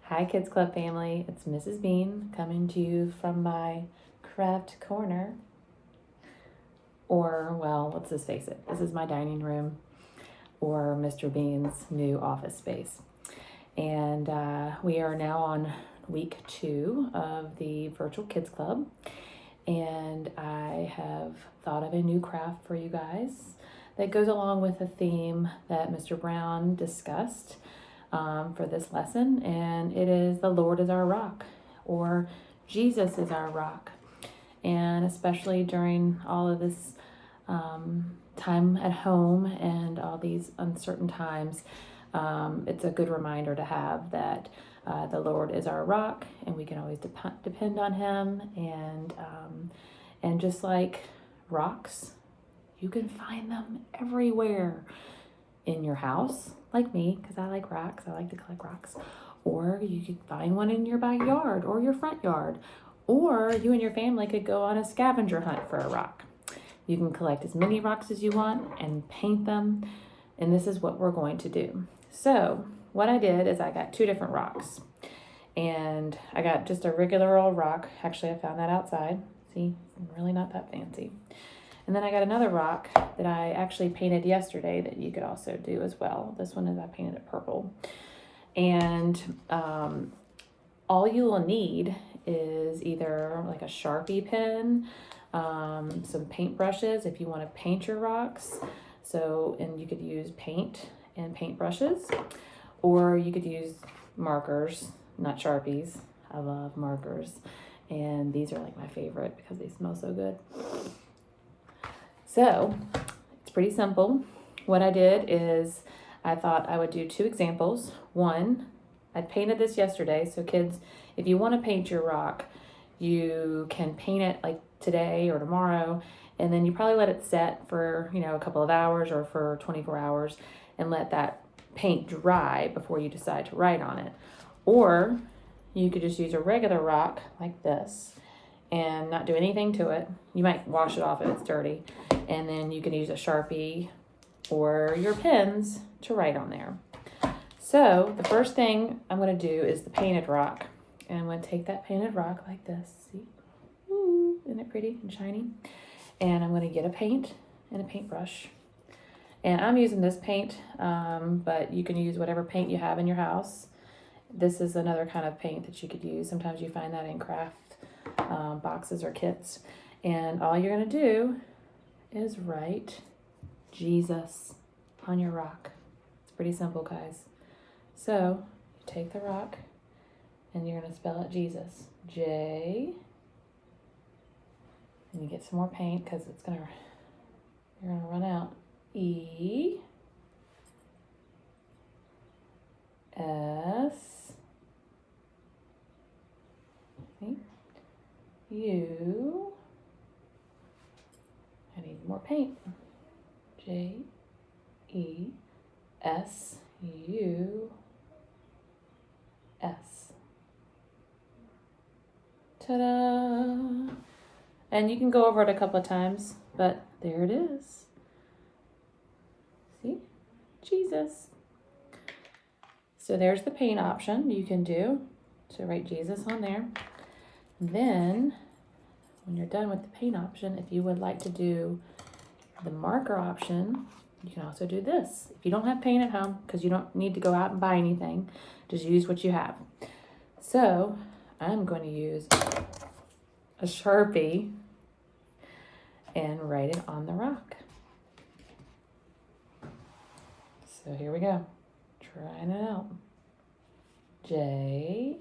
Hi Kids Club family, it's Mrs. Bean coming to you from my craft corner. Or, well, let's just face it, this is my dining room or Mr. Bean's new office space. And we are now on week 2 of the Virtual Kids Club. And I have thought of a new craft for you guys that goes along with the theme that Mr. Brown discussed for this lesson, and it is the Lord is our rock, or Jesus is our rock. And especially during all of this time at home and all these uncertain times, it's a good reminder to have that the Lord is our rock, and we can always depend on Him. And just like rocks, you can find them everywhere in your house, like me, because I like rocks. I like to collect rocks. Or you could find one in your backyard or your front yard. Or you and your family could go on a scavenger hunt for a rock. You can collect as many rocks as you want and paint them. And this is what we're going to do. So what I did is I got 2 different rocks. And I got just a regular old rock. Actually, I found that outside. See, really not that fancy. And then I got another rock that I actually painted yesterday that you could also do as well. This one is I painted it purple. And all you will need is either like a Sharpie pen, some paint brushes if you want to paint your rocks. And you could use paint and paint brushes, or you could use markers, not Sharpies. I love markers. And these are like my favorite because they smell so good. So it's pretty simple. What I did is I thought I would do 2 examples. One, I painted this yesterday. So kids, if you want to paint your rock, you can paint it like today or tomorrow, and then you probably let it set for, a couple of hours or for 24 hours and let that paint dry before you decide to write on it. Or you could just use a regular rock like this and not do anything to it. You might wash it off if it's dirty. And then you can use a Sharpie or your pens to write on there. So the first thing I'm going to do is the painted rock. And I'm going to take that painted rock like this. See? Ooh, isn't it pretty and shiny? And I'm going to get a paint and a paintbrush. And I'm using this paint, but you can use whatever paint you have in your house. This is another kind of paint that you could use. Sometimes you find that in craft boxes or kits. And all you're going to do is write Jesus on your rock. It's pretty simple, guys. So you take the rock and you're going to spell it Jesus. J. And you get some more paint because you're going to run out. E. S. See? U. I need more paint. J. E. S. U. S. Ta-da! And you can go over it a couple of times, but there it is. See? Jesus. So there's the paint option you can do. So write Jesus on there. And then when you're done with the paint option, if you would like to do the marker option, you can also do this. If you don't have paint at home, because you don't need to go out and buy anything, just use what you have. So I'm going to use a Sharpie and write it on the rock. So here we go. Trying it out. J.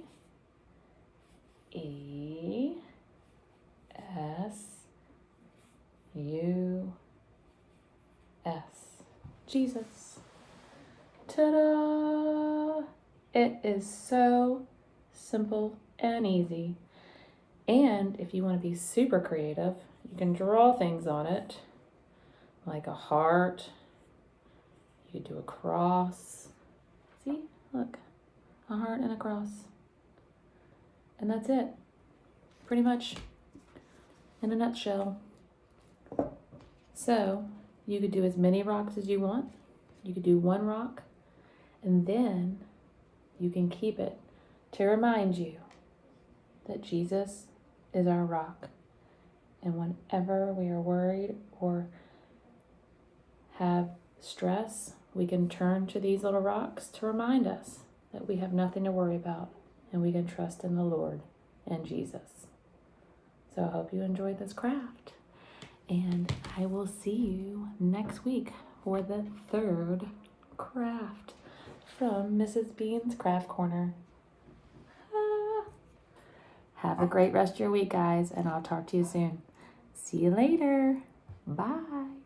E. S. U. S. Jesus. Ta-da! It is so simple and easy. And if you want to be super creative, you can draw things on it, like a heart. You could do a cross. See? Look. A heart and a cross. And that's it. Pretty much in a nutshell. So you could do as many rocks as you want. You could do 1 rock, and then you can keep it to remind you that Jesus is our rock. And whenever we are worried or have stress, we can turn to these little rocks to remind us that we have nothing to worry about and we can trust in the Lord and Jesus. So I hope you enjoyed this craft. And I will see you next week for the third craft from Mrs. Bean's Craft Corner. Have a great rest of your week, guys, and I'll talk to you soon. See you later. Bye.